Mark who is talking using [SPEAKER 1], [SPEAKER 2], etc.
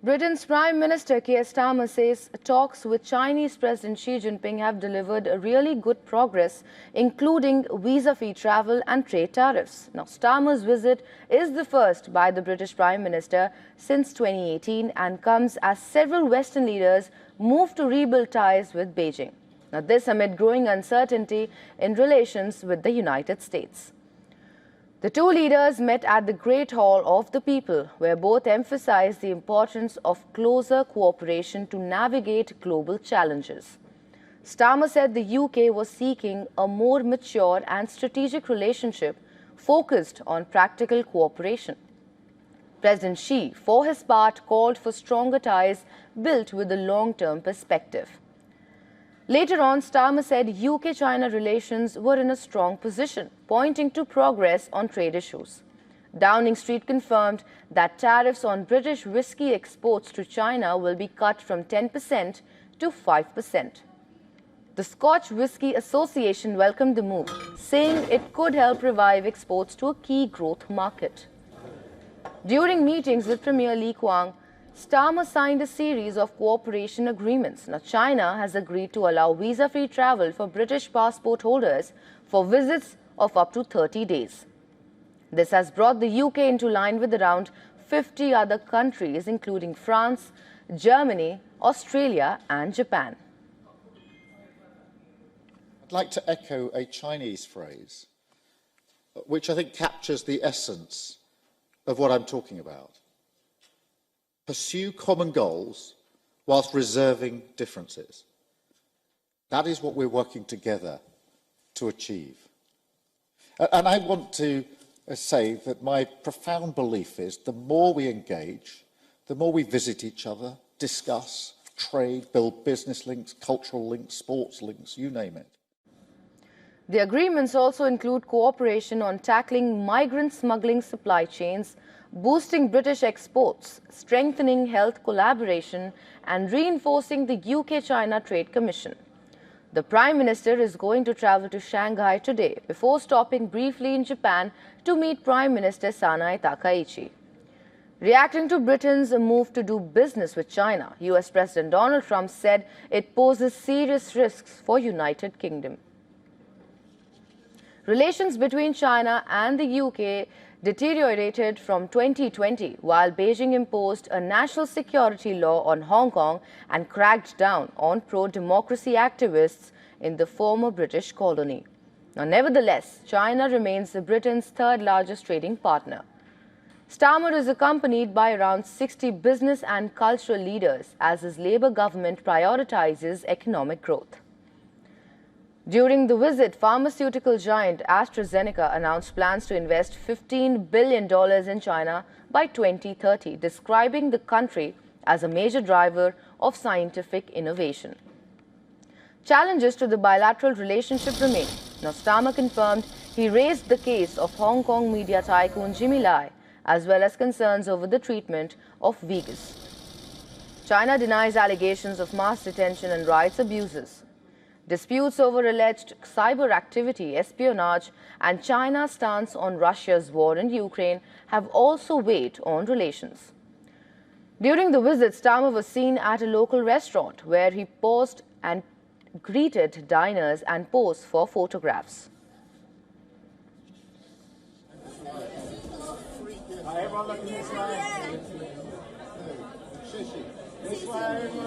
[SPEAKER 1] Britain's Prime Minister Keir Starmer says talks with Chinese President Xi Jinping have delivered really good progress, including visa-free travel and trade tariffs. Now, Starmer's visit is the first by the British Prime Minister since 2018 and comes as several Western leaders move to rebuild ties with Beijing. Now, this amid growing uncertainty in relations with the United States. The two leaders met at the Great Hall of the People, where both emphasized the importance of closer cooperation to navigate global challenges. Starmer said the UK was seeking a more mature and strategic relationship focused on practical cooperation. President Xi, for his part, called for stronger ties built with a long-term perspective. Later on, Starmer said UK-China relations were in a strong position, pointing to progress on trade issues. Downing Street confirmed that tariffs on British whiskey exports to China will be cut from 10% to 5%. The Scotch Whisky Association welcomed the move, saying it could help revive exports to a key growth market. During meetings with Premier Li Qiang, Starmer signed a series of cooperation agreements. Now, China has agreed to allow visa-free travel for British passport holders for visits of up to 30 days. This has brought the UK into line with around 50 other countries, including France, Germany, Australia and Japan.
[SPEAKER 2] I'd like to echo a Chinese phrase, which I think captures the essence of what I'm talking about. Pursue common goals whilst reserving differences. That is what we're working together to achieve. And I want to say that my profound belief is the more we engage, the more we visit each other, discuss, trade, build business links, cultural links, sports links, you name it.
[SPEAKER 1] The agreements also include cooperation on tackling migrant smuggling supply chains, boosting British exports, strengthening health collaboration and reinforcing the UK-China Trade Commission. The Prime Minister is going to travel to Shanghai today before stopping briefly in Japan to meet Prime Minister Sanae Takaichi. Reacting to Britain's move to do business with China, US President Donald Trump said it poses serious risks for United Kingdom. Relations between China and the UK deteriorated from 2020 while Beijing imposed a national security law on Hong Kong and cracked down on pro-democracy activists in the former British colony. Now, nevertheless, China remains Britain's third-largest trading partner. Starmer is accompanied by around 60 business and cultural leaders as his Labour government prioritizes economic growth. During the visit, pharmaceutical giant AstraZeneca announced plans to invest $15 billion in China by 2030, describing the country as a major driver of scientific innovation. Challenges to the bilateral relationship remain. Now, Starmer confirmed he raised the case of Hong Kong media tycoon Jimmy Lai, as well as concerns over the treatment of Uyghurs. China denies allegations of mass detention and rights abuses. Disputes over alleged cyber activity, espionage, and China's stance on Russia's war in Ukraine have also weighed on relations. During the visit, Starmer was seen at a local restaurant where he paused and greeted diners and posed for photographs.
[SPEAKER 3] This way.